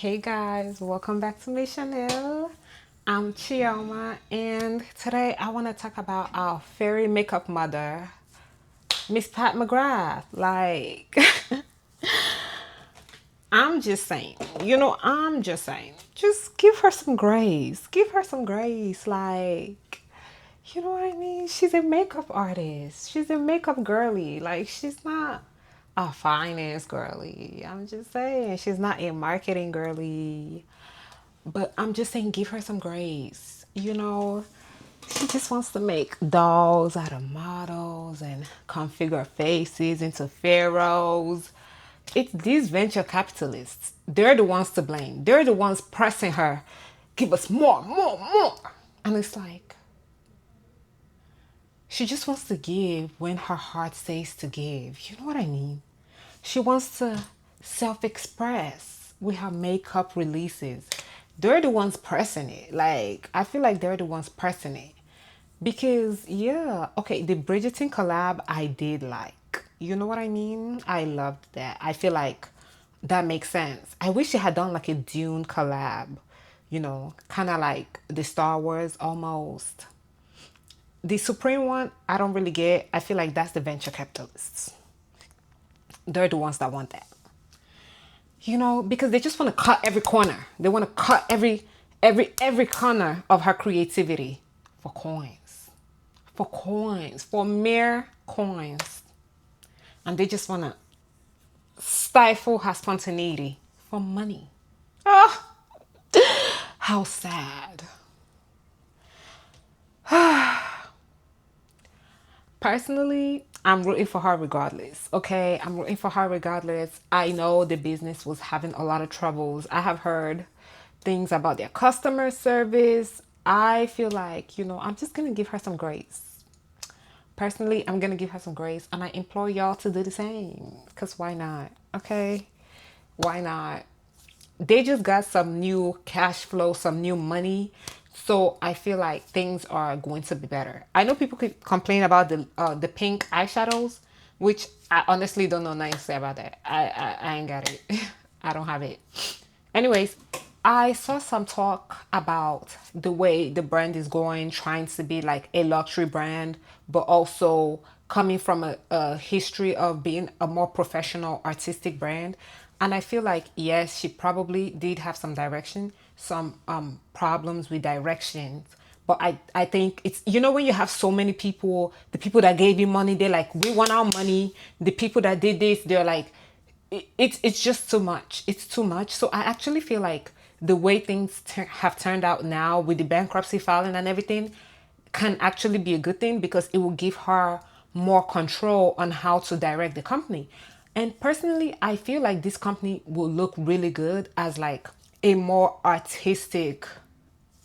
Hey guys, welcome back to my channel. I'm Chioma, and today I want to talk about our fairy makeup mother, Miss Pat McGrath. I'm just saying, just give her some grace. Give her some grace. You know what I mean? She's a makeup artist. She's a makeup girly. She's not a finance girly. I'm just saying, she's not a marketing girly. But I'm just saying, give her some grace. She just wants to make dolls out of models and configure faces into pharaohs. It's these venture capitalists. They're the ones to blame. They're the ones pressing her. Give us more, more, more. And it's like, she just wants to give when her heart says to give. You know what I mean? She wants to self express with her makeup releases. They're the ones pressing it. I feel like they're the ones pressing it. Because, yeah, okay, the Bridgerton collab I did like. You know what I mean? I loved that. I feel like that makes sense. I wish she had done like a Dune collab, kind of like the Star Wars almost. The Supreme one, I don't really get. I feel like that's the venture capitalists. They're the ones that want that. Because they just want to cut every corner. They want to cut every corner of her creativity for coins. For coins. For mere coins. And they just want to stifle her spontaneity for money. Oh, how sad. Personally, I'm rooting for her regardless. Okay, I'm rooting for her regardless. I know the business was having a lot of troubles. I have heard things about their customer service. I feel like, I'm just going to give her some grace. Personally, I'm going to give her some grace, and I implore y'all to do the same. Because why not? Okay? Why not? They just got some new cash flow, some new money. So I feel like things are going to be better. I know people could complain about the pink eyeshadows, which I honestly don't know nice to say about that. I ain't got it. I don't have it. Anyways, I saw some talk about the way the brand is going, trying to be like a luxury brand, but also coming from a history of being a more professional artistic brand. And I feel like, yes, she probably did have some direction, some problems with directions. But I think it's, when you have so many people, the people that gave you money, they're like, we want our money. The people that did this, they're like, it's just too much. It's too much. So I actually feel like the way things have turned out now with the bankruptcy filing and everything can actually be a good thing, because it will give her more control on how to direct the company. And personally, I feel like this company will look really good as like a more artistic,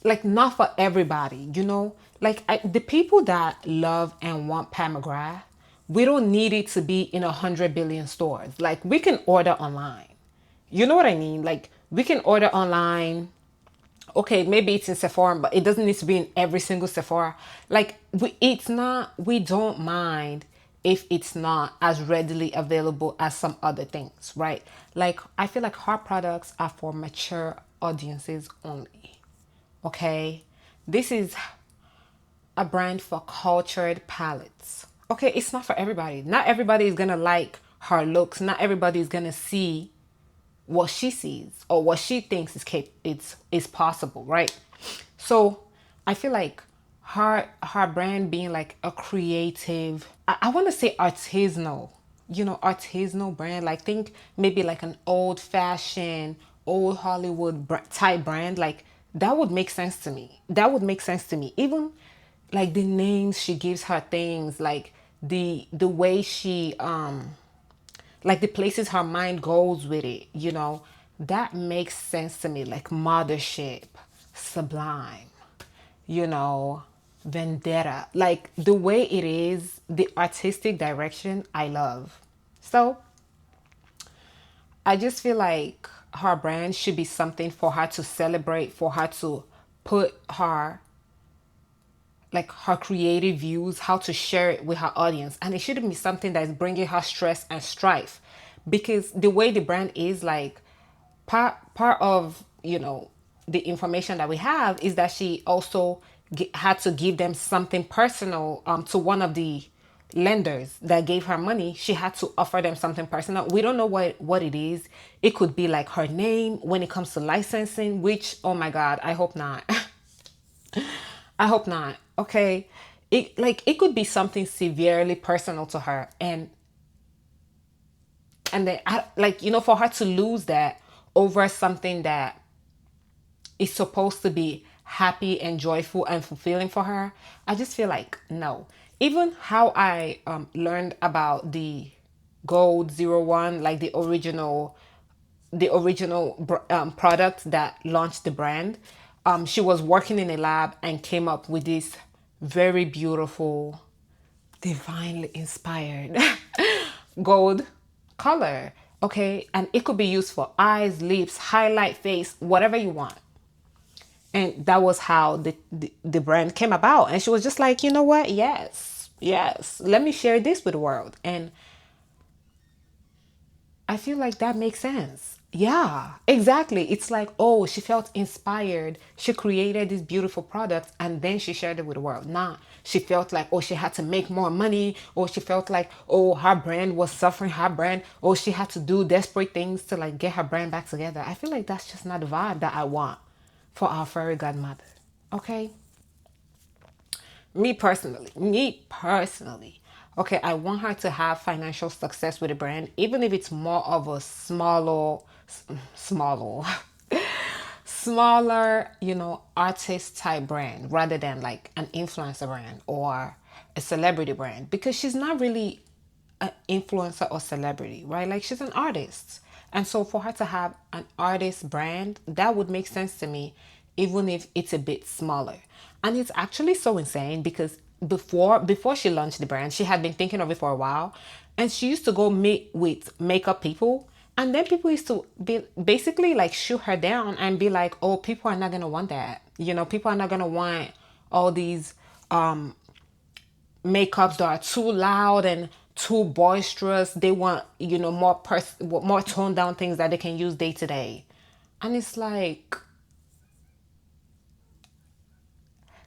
like not for everybody, the people that love and want Pat McGrath, we don't need it to be in 100 billion stores. Like, we can order online. You know what I mean? Like, we can order online. Okay, maybe it's in Sephora, but it doesn't need to be in every single Sephora. Like, we don't mind if it's not as readily available as some other things, right? Like, I feel like her products are for mature audiences only. Okay, this is a brand for cultured palates. Okay, it's not for everybody. Not everybody is gonna like her looks. Not everybody is gonna see what she sees or what she thinks is possible, right? So I feel like her brand being like a creative, I want to say artisanal, artisanal brand. Like, think maybe like an old fashioned, old Hollywood type brand. Like, that would make sense to me. That would make sense to me. Even like the names she gives her things, like the way she like the places her mind goes with it, that makes sense to me. Like Mothership, Sublime, you know, Vendetta. Like, the way it is, the artistic direction, I love. So I just feel like her brand should be something for her to celebrate, for her to put her creative views, how to share it with her audience. And it shouldn't be something that is bringing her stress and strife. Because the way the brand is, like, part of, the information that we have is that she also had to give them something personal, to one of the lenders that gave her money. She had to offer them something personal. We don't know what it is. It could be like her name when it comes to licensing, which, oh my god, I hope not. I hope not. Okay. It could be something severely personal to her, and then for her to lose that over something that is supposed to be happy and joyful and fulfilling for her. I just feel like no. Even how I learned about the Gold 01, like the original product that launched the brand. She was working in a lab and came up with this very beautiful, divinely inspired gold color. Okay, and it could be used for eyes, lips, highlight, face, whatever you want. And that was how the brand came about. And she was just like, you know what? Yes, let me share this with the world. And I feel like that makes sense. Yeah, exactly. It's like, oh, she felt inspired. She created this beautiful product and then she shared it with the world. Nah, she felt like, oh, she had to make more money. Or she felt like, oh, her brand was suffering, her brand. Or she had to do desperate things to like get her brand back together. I feel like that's just not the vibe that I want for our fairy godmother. Okay? Me personally, okay, I want her to have financial success with the brand, even if it's more of a smaller, smaller, artist type brand rather than like an influencer brand or a celebrity brand, because she's not really an influencer or celebrity, right? Like she's an artist. And so for her to have an artist brand, that would make sense to me, even if it's a bit smaller. And it's actually so insane because before she launched the brand, she had been thinking of it for a while. And she used to go meet with makeup people. And then people used to be basically like shoot her down and be like, oh, people are not gonna want that. People are not gonna want all these makeups that are too loud and too boisterous. They want, more toned down things that they can use day to day. And it's like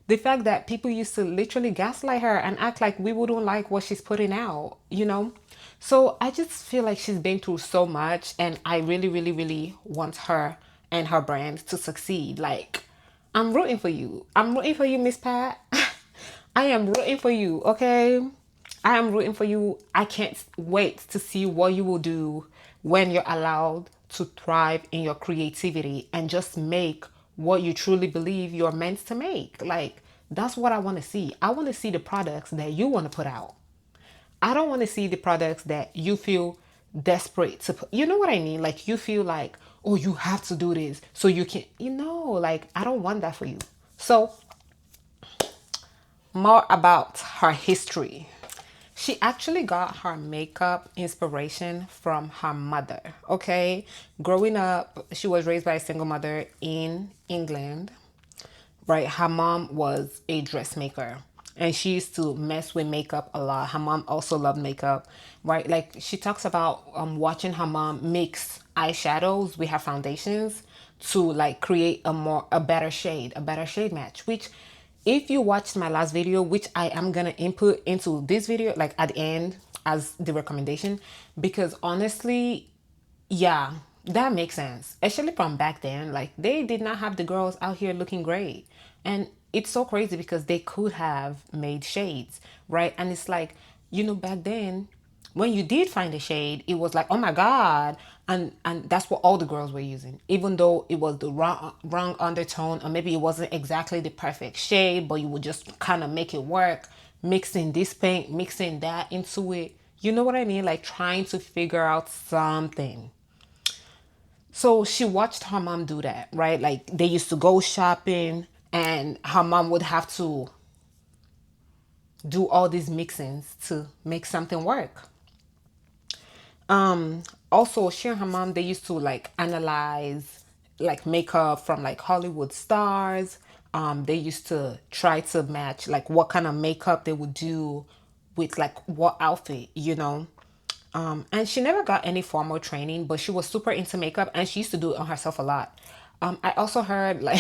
the fact that people used to literally gaslight her and act like we wouldn't like what she's putting out. So I just feel like she's been through so much, and I really, really, really want her and her brand to succeed. Like, I'm rooting for you. I'm rooting for you, Miss Pat. I am rooting for you, okay? I am rooting for you. I can't wait to see what you will do when you're allowed to thrive in your creativity and just make what you truly believe you're meant to make. Like, that's what I want to see. I want to see the products that you want to put out. I don't want to see the products that you feel desperate to put. You know what I mean? Like, you feel like, oh, you have to do this so you can, like, I don't want that for you. So, more about her history. She actually got her makeup inspiration from her mother. Okay. Growing up, she was raised by a single mother in England, right? Her mom was a dressmaker and she used to mess with makeup a lot. Her mom also loved makeup, right? Like she talks about watching her mom mix eyeshadows with her foundations to like create a better shade match, which if you watched my last video, which I am gonna input into this video like at the end as the recommendation, because honestly, yeah, that makes sense. Especially from back then, like they did not have the girls out here looking great. And it's so crazy because they could have made shades, right? And it's like, back then when you did find a shade, it was like, oh my God. And that's what all the girls were using, even though it was the wrong undertone, or maybe it wasn't exactly the perfect shade, but you would just kind of make it work, mixing this paint, mixing that into it. You know what I mean? Like trying to figure out something. So she watched her mom do that, right? Like they used to go shopping and her mom would have to do all these mixings to make something work. Also, she and her mom, they used to like analyze like makeup from like Hollywood stars. They used to try to match like what kind of makeup they would do with like what outfit. And she never got any formal training, but she was super into makeup and she used to do it on herself a lot. I also heard like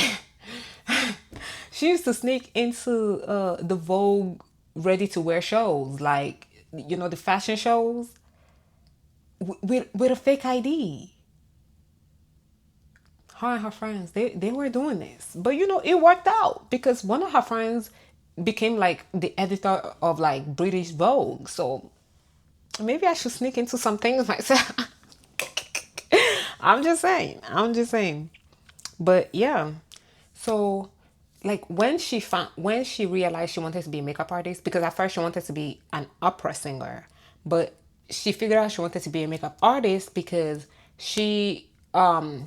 she used to sneak into the Vogue ready to wear shows, like, you know, the fashion shows with a fake ID. Her and her friends, they were doing this, but you know, it worked out because one of her friends became like the editor of like British Vogue. So maybe I should sneak into some things myself. I'm just saying. I'm just saying. But yeah. So like when she realized she wanted to be a makeup artist, because at first she wanted to be an opera singer, but she figured out she wanted to be a makeup artist because she had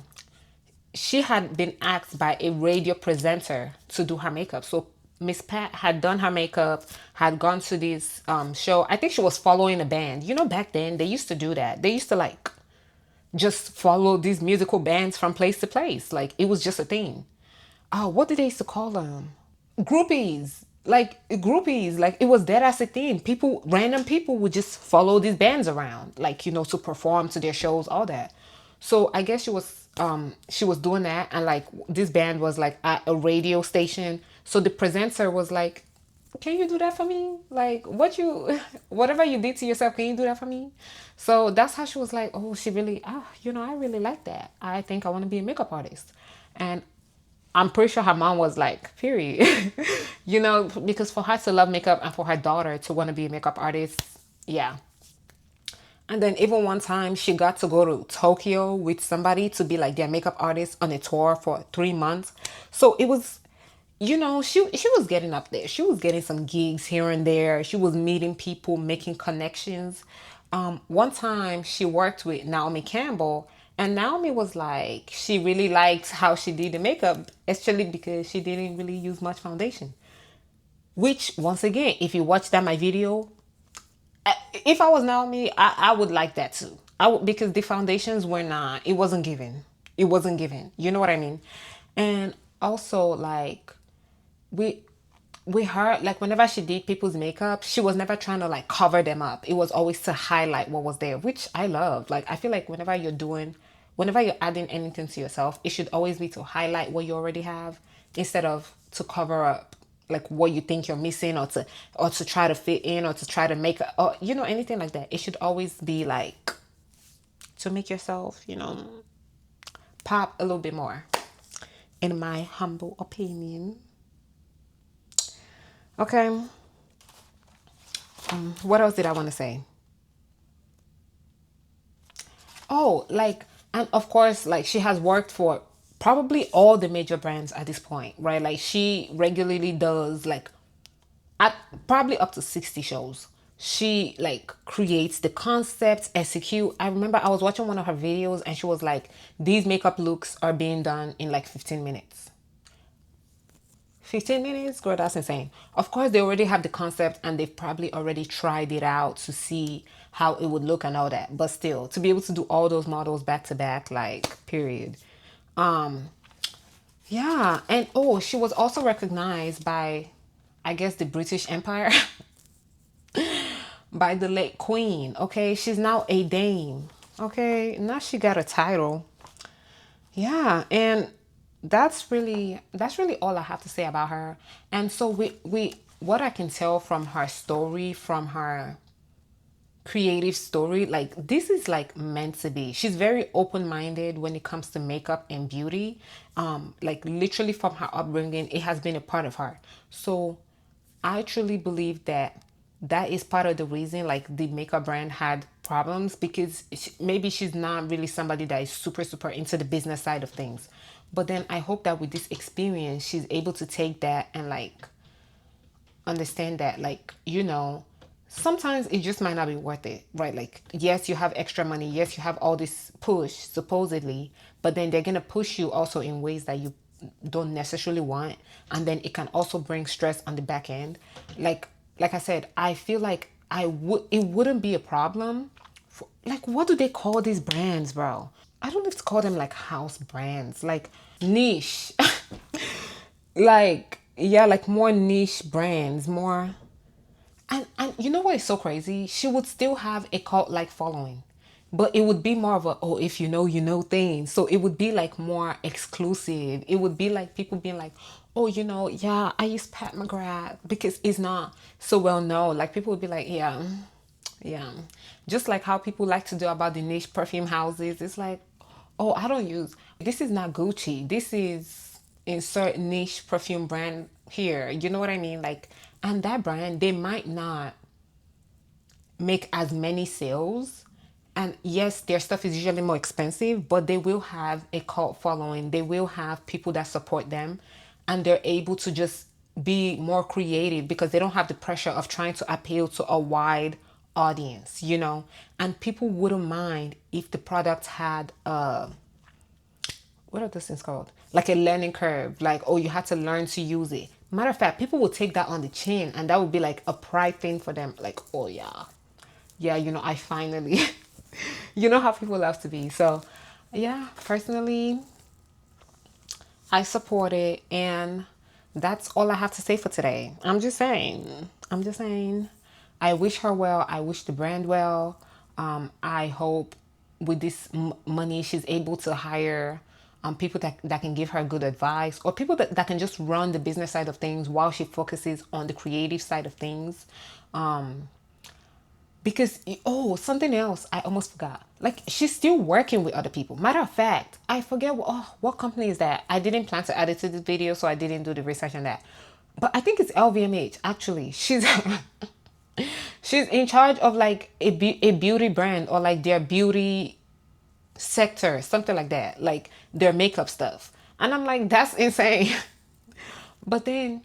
been asked by a radio presenter to do her makeup. So Miss Pat had done her makeup, had gone to this show. I think she was following a band. You know, back then they used to do that. They used to like just follow these musical bands from place to place. Like it was just a thing. Oh, what did they used to call them? Groupies. Like it was dead as a thing. People, random people would just follow these bands around, like, you know, to perform to their shows, all that. So I guess she was doing that, and like this band was like at a radio station. So the presenter was like, can you do that for me? Like whatever you did to yourself, can you do that for me? So that's how she was like, oh, she really, you know, I really like that. I think I want to be a makeup artist. And I'm pretty sure her mom was like, period. You know, because for her to love makeup and for her daughter to want to be a makeup artist, yeah. And then even one time she got to go to Tokyo with somebody to be like their makeup artist on a tour for 3 months. So it was, you know, she was getting up there. She was getting some gigs here and there. She was meeting people, making connections. One time she worked with Naomi Campbell, and Naomi was like, she really liked how she did the makeup, especially because she didn't really use much foundation. Which, once again, if you watch that my video, if I was Naomi, I would like that too. Because the foundations were not. It wasn't given. It wasn't given. You know what I mean? And also, like, we with her, like whenever she did people's makeup, she was never trying to like cover them up. It was always to highlight what was there, which I love. Like I feel like whenever you're adding anything to yourself, it should always be to highlight what you already have instead of to cover up like what you think you're missing, or to try to fit in, or to try to make or you know, anything like that. It should always be like to make yourself, you know, pop a little bit more, in my humble opinion. Okay. What else did I want to say? Oh, like, and of course, like she has worked for probably all the major brands at this point, right? Like she regularly does like at probably up to 60 shows. She like creates the concepts, execute. I remember I was watching one of her videos and she was like, these makeup looks are being done in like 15 minutes. 15 minutes? Girl, that's insane. Of course, they already have the concept and they've probably already tried it out to see how it would look and all that. But still, to be able to do all those models back to back, like, period. Um, yeah. And oh, she was also recognized by, I guess, the British Empire, by the late Queen. Okay. She's now a dame. Okay. Now she got a title. Yeah, and that's really all I have to say about her. And so we what I can tell from her story, from her creative story, like this is like meant to be. She's very open-minded when it comes to makeup and beauty. Like literally from her upbringing, it has been a part of her. So I truly believe that that is part of the reason like the makeup brand had problems, because maybe she's not really somebody that is super into the business side of things. But then I hope that with this experience, she's able to take that and like understand that, like, you know, sometimes it just might not be worth it, right? Like, yes, you have extra money, yes, you have all this push supposedly, but then they're gonna push you also in ways that you don't necessarily want, and then it can also bring stress on the back end. Like I said, I feel like it wouldn't be a problem for, like, what do they call these brands, bro? I don't have to call them like house brands, like niche. Like, yeah, like more niche brands, more. And you know what is so crazy? She would still have a cult like following, but it would be more of a, oh, if you know, you know thing. So it would be like more exclusive. It would be like people being like, oh, you know, yeah, I use Pat McGrath, because it's not so well known. Like people would be like, yeah, yeah. Just like how people like to do about the niche perfume houses. It's like, oh, I don't use, this is not Gucci. This is insert niche perfume brand here. You know what I mean? Like, and that brand, they might not make as many sales. And yes, their stuff is usually more expensive, but they will have a cult following. They will have people that support them, and they're able to just be more creative because they don't have the pressure of trying to appeal to a wide audience, you know? And people wouldn't mind if the product had what are those things called? Like a learning curve. Like, oh, you had to learn to use it. Matter of fact, people will take that on the chin, and that would be like a pride thing for them. Like, oh yeah, yeah, you know, I finally, you know how people love to be. So, yeah, personally, I support it, and that's all I have to say for today. I'm just saying. I'm just saying. I wish her well. I wish the brand well. I hope with this money she's able to hire people that can give her good advice, or people that can just run the business side of things while she focuses on the creative side of things. Because, oh, something else I almost forgot. Like, she's still working with other people. Matter of fact, I forget what company is that. I didn't plan to add it to this video, so I didn't do the research on that. But I think it's LVMH. Actually, she's she's in charge of like a beauty brand, or like their beauty sector, something like that, like their makeup stuff. And I'm like, that's insane. But then,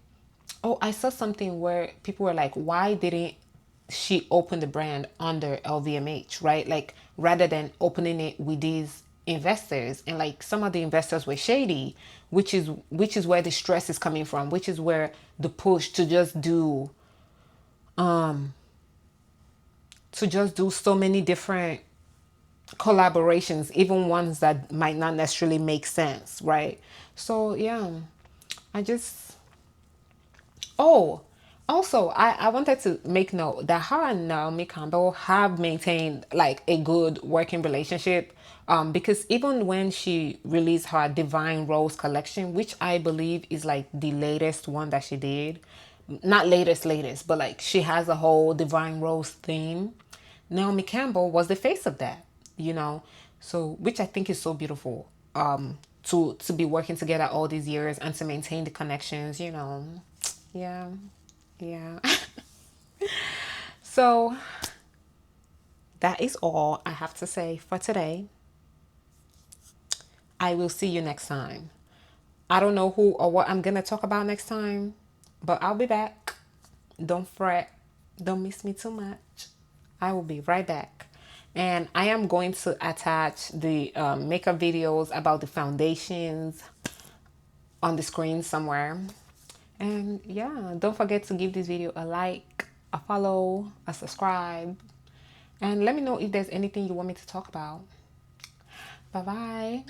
oh, I saw something where people were like, why didn't she open the brand under LVMH, right? Like, rather than opening it with these investors. And like, some of the investors were shady, which is where the stress is coming from, which is where the push to just do so many different collaborations, even ones that might not necessarily make sense, right? So yeah, I just, oh, also, I wanted to make note that her and Naomi Campbell have maintained like a good working relationship. Because even when she released her Divine Rose collection, which I believe is like the latest one that she did, not latest, but like she has a whole Divine Rose theme. Naomi Campbell was the face of that, you know, so which I think is so beautiful. To be working together all these years and to maintain the connections, you know. Yeah. Yeah. So that is all I have to say for today. I will see you next time. I don't know who or what I'm going to talk about next time, but I'll be back. Don't fret. Don't miss me too much. I will be right back. And I am going to attach the makeup videos about the foundations on the screen somewhere. And yeah, don't forget to give this video a like, a follow, a subscribe. And let me know if there's anything you want me to talk about. Bye bye.